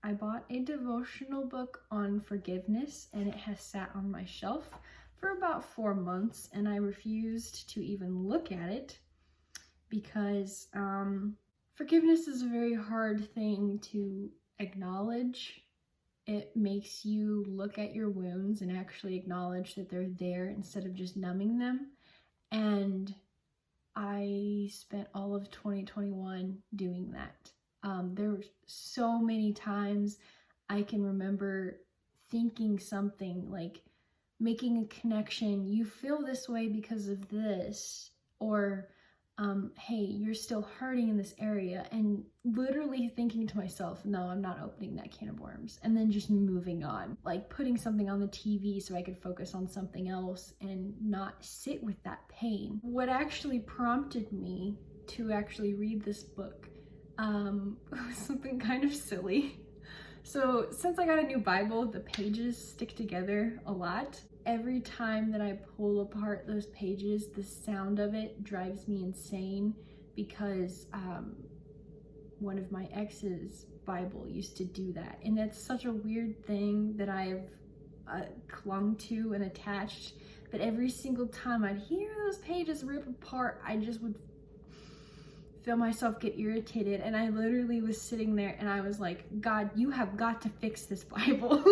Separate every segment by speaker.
Speaker 1: I bought a devotional book on forgiveness, and it has sat on my shelf for about 4 months, and I refused to even look at it because forgiveness is a very hard thing to acknowledge. It makes you look at your wounds and actually acknowledge that they're there instead of just numbing them. And I spent all of 2021 doing that. There were so many times I can remember thinking something like, making a connection, you feel this way because of this, or hey, you're still hurting in this area, and literally thinking to myself, no, I'm not opening that can of worms, and then just moving on, like putting something on the TV so I could focus on something else and not sit with that pain. What actually prompted me to actually read this book was something kind of silly. So since I got a new Bible, the pages stick together a lot. Every time that I pull apart those pages, the sound of it drives me insane because one of my ex's Bible used to do that. And that's such a weird thing that I've clung to and attached. But every single time I'd hear those pages rip apart, I just would feel myself get irritated. And I literally was sitting there and I was like, God, you have got to fix this Bible.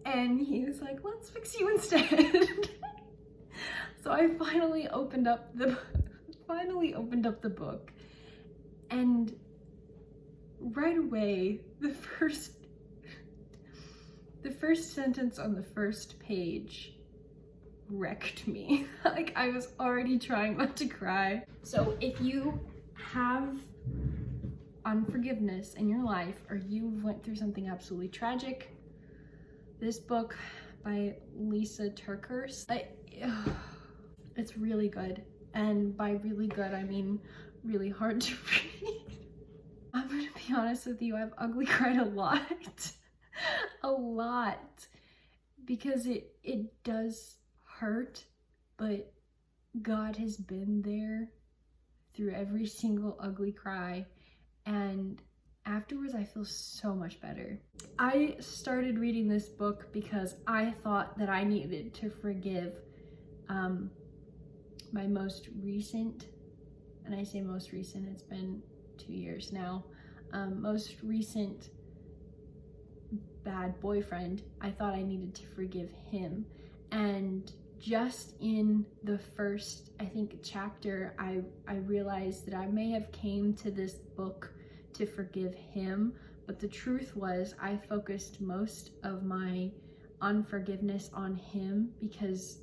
Speaker 1: And he was like, let's fix you instead. So I finally opened up the book, and right away, the first sentence on the first page wrecked me. Like, I was already trying not to cry. So if you have unforgiveness in your life, or you went through something absolutely tragic, this book by Lisa Turkers, it's really good. And by really good, I mean really hard to read. I'm gonna be honest with you, I've ugly cried a lot. A lot. Because it does hurt, but God has been there through every single ugly cry, and afterwards I feel so much better. I started reading this book because I thought that I needed to forgive my most recent, and I say most recent, it's been 2 years now, most recent bad boyfriend. I thought I needed to forgive him, and just in the first, I think, chapter, I realized that I may have came to this book to forgive him, but the truth was I focused most of my unforgiveness on him because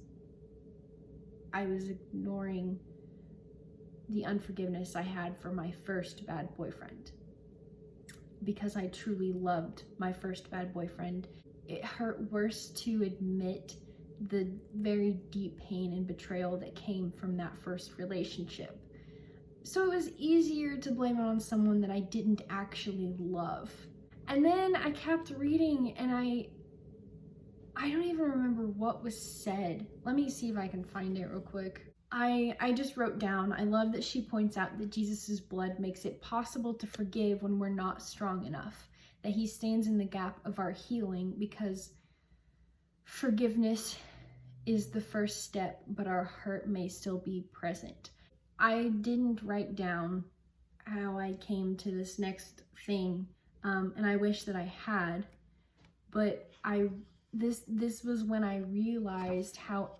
Speaker 1: I was ignoring the unforgiveness I had for my first bad boyfriend. Because I truly loved my first bad boyfriend, it hurt worse to admit the very deep pain and betrayal that came from that first relationship. So it was easier to blame it on someone that I didn't actually love. And then I kept reading, and I don't even remember what was said. Let me see if I can find it real quick. I just wrote down, I love that she points out that Jesus's blood makes it possible to forgive when we're not strong enough, that he stands in the gap of our healing, because forgiveness is the first step, but our hurt may still be present. I didn't write down how I came to this next thing, and I wish that I had, but this was when I realized how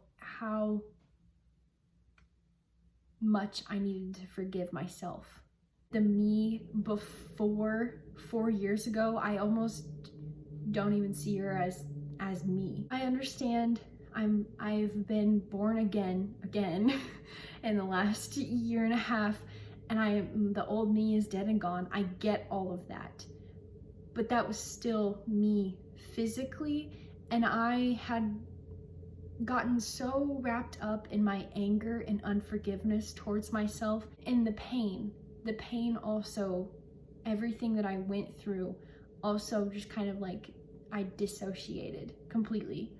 Speaker 1: much I needed to forgive myself. The me before 4 years ago, I almost don't even see her as me. I understand I've been born again in the last year and a half, and the old me is dead and gone. I get all of that, but that was still me physically, and I had gotten so wrapped up in my anger and unforgiveness towards myself, and the pain also, everything that I went through also just kind of like I dissociated completely.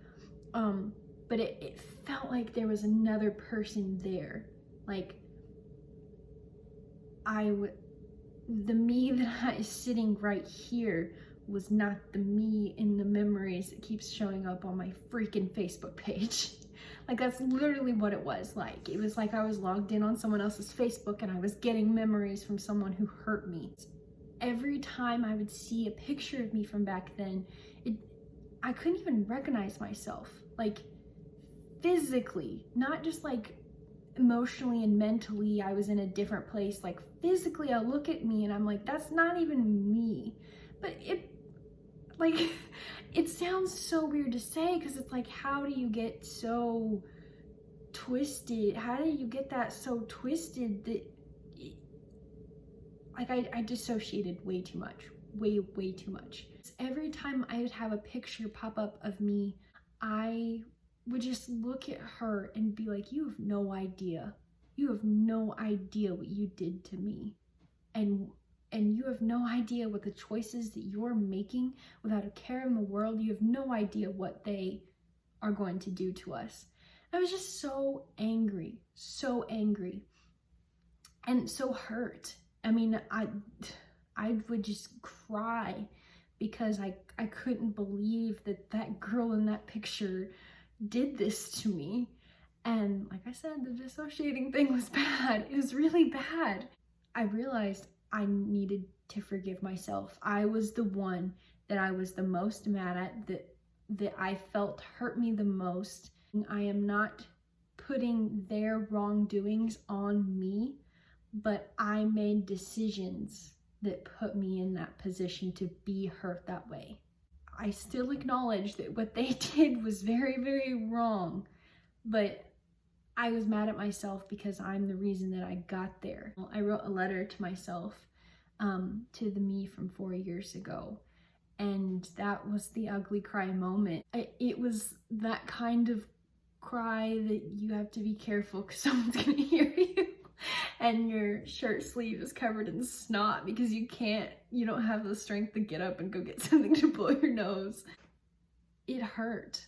Speaker 1: But it felt like there was another person there. Like the me that is sitting right here was not the me in the memories that keeps showing up on my freaking Facebook page. Like, that's literally what it was like. It was like I was logged in on someone else's Facebook and I was getting memories from someone who hurt me. Every time I would see a picture of me from back then, I couldn't even recognize myself. Like, physically, not just like emotionally and mentally I was in a different place. Like, physically I look at me and I'm like, that's not even me. But it sounds so weird to say, because it's like, how do you get so twisted? How do you get that so twisted that I dissociated way too much, way too much. Every time I would have a picture pop up of me, I would just look at her and be like, you have no idea. You have no idea what you did to me. And you have no idea what the choices that you're making without a care in the world. You have no idea what they are going to do to us. I was just so angry and so hurt. I mean, I would just cry because I couldn't believe that girl in that picture did this to me. And like I said, the dissociating thing was bad. It was really bad. I realized I needed to forgive myself. I was the one that I was the most mad at, that I felt hurt me the most. I am not putting their wrongdoings on me, but I made decisions that put me in that position to be hurt that way. I still acknowledge that what they did was very, very wrong, but I was mad at myself because I'm the reason that I got there. I wrote a letter to myself, to the me from 4 years ago, and that was the ugly cry moment. It was that kind of cry that you have to be careful because someone's gonna hear you and your shirt sleeve is covered in snot because you don't have the strength to get up and go get something to blow your nose. It hurt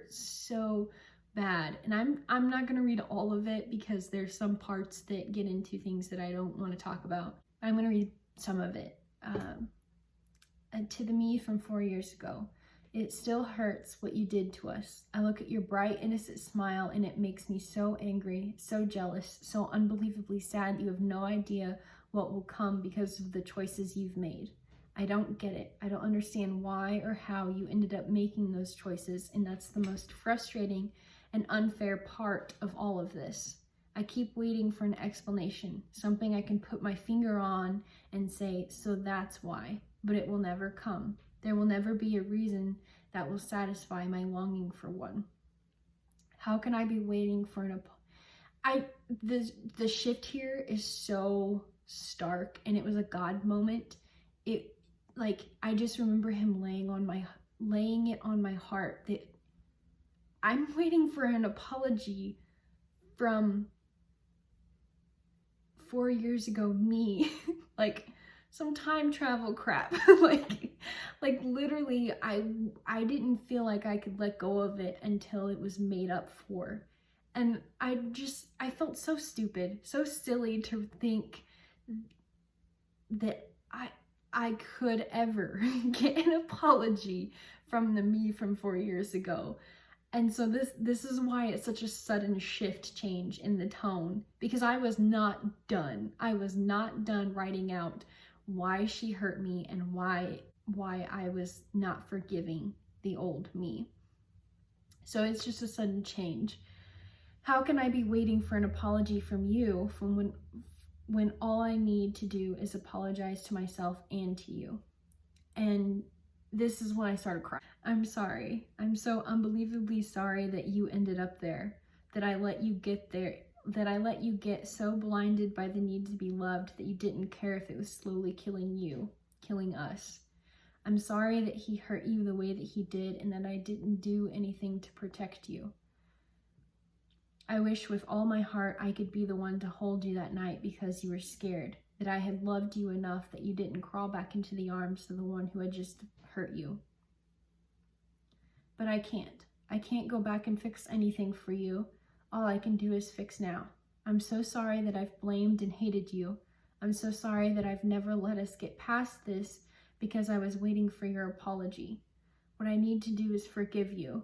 Speaker 1: so bad. And I'm not gonna read all of it because there's some parts that get into things that I don't want to talk about. I'm gonna read some of it. To the me from 4 years ago. It still hurts what you did to us. I look at your bright, innocent smile and it makes me so angry, so jealous, so unbelievably sad. You have no idea what will come because of the choices you've made. I don't get it. I don't understand why or how you ended up making those choices, and that's the most frustrating and unfair part of all of this. I keep waiting for an explanation, something I can put my finger on and say, so that's why, but it will never come. There will never be a reason that will satisfy my longing for one. How can I be waiting for the shift here is so stark, and it was a God moment. I just remember him laying it on my heart that I'm waiting for an apology from 4 years ago me. Like some time travel crap. like literally I didn't feel like I could let go of it until it was made up for. And I felt so stupid, so silly to think that I could ever get an apology from the me from 4 years ago. And so this is why it's such a sudden change in the tone, because I was not done. I was not done writing out why she hurt me and why I was not forgiving the old me. So it's just a sudden change. How can I be waiting for an apology from you when all I need to do is apologize to myself and to you? And this is when I started crying. I'm sorry. I'm so unbelievably sorry that you ended up there, that I let you get there, that I let you get so blinded by the need to be loved that you didn't care if it was slowly killing us. I'm sorry that he hurt you the way that he did and that I didn't do anything to protect you. I wish with all my heart I could be the one to hold you that night because you were scared, that I had loved you enough that you didn't crawl back into the arms of the one who had just hurt you. But I can't. I can't go back and fix anything for you. All I can do is fix now. I'm so sorry that I've blamed and hated you. I'm so sorry that I've never let us get past this because I was waiting for your apology. What I need to do is forgive you.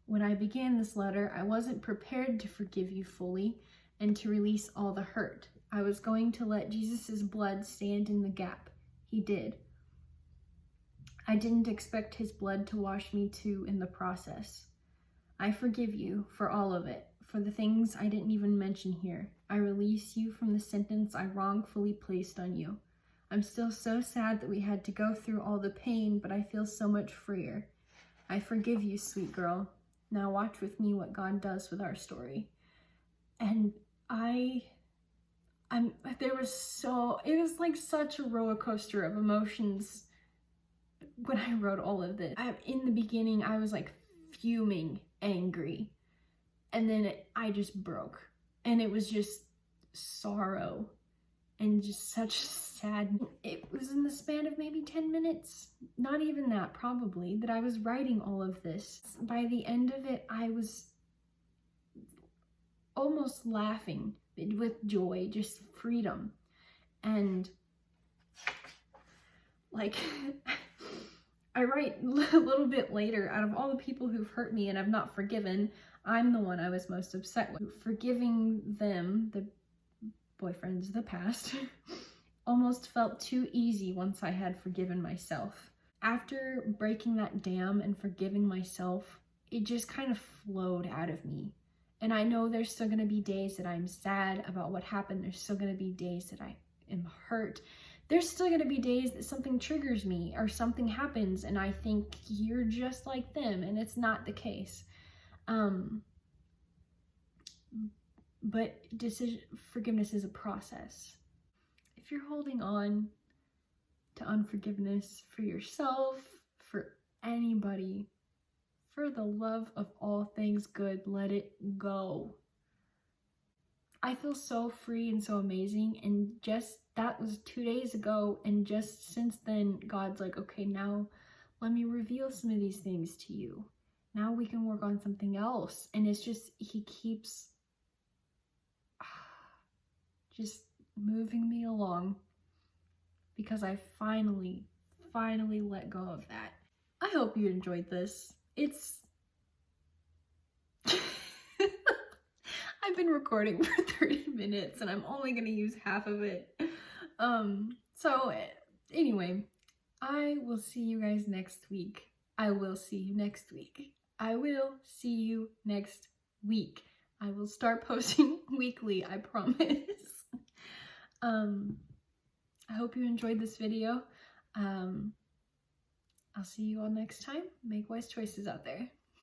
Speaker 1: When I began this letter, I wasn't prepared to forgive you fully and to release all the hurt. I was going to let Jesus' blood stand in the gap. He did. I didn't expect his blood to wash me too in the process. I forgive you for all of it, for the things I didn't even mention here. I release you from the sentence I wrongfully placed on you. I'm still so sad that we had to go through all the pain, but I feel so much freer. I forgive you, sweet girl. Now watch with me what God does with our story. And it was like such a roller coaster of emotions when I wrote all of this. In the beginning, I was like fuming, angry, and then I just broke, and it was just sorrow and just such sad. It was in the span of maybe 10 minutes, not even that probably, that I was writing all of this. By the end of it, I was almost laughing with joy, just freedom. And like, I write a little bit later, out of all the people who've hurt me and I've not forgiven, I'm the one I was most upset with. Forgiving them, the boyfriends of the past, almost felt too easy once I had forgiven myself. After breaking that dam and forgiving myself, it just kind of flowed out of me. And I know there's still gonna be days that I'm sad about what happened. There's still gonna be days that I am hurt. There's still gonna be days that something triggers me or something happens and I think you're just like them, and it's not the case. But forgiveness is a process. If you're holding on to unforgiveness for yourself, for anybody, for the love of all things good, let it go. I feel so free and so amazing, and just that was 2 days ago, and just since then, God's like, okay, now let me reveal some of these things to you. Now we can work on something else. And it's just, he keeps just moving me along because I finally let go of that. I hope you enjoyed this. I've been recording for 30 minutes and I'm only gonna use half of it. So anyway, I will see you guys next week. I will see you next week. I will start posting weekly, I promise. I hope you enjoyed this video. I'll see you all next time. Make wise choices out there.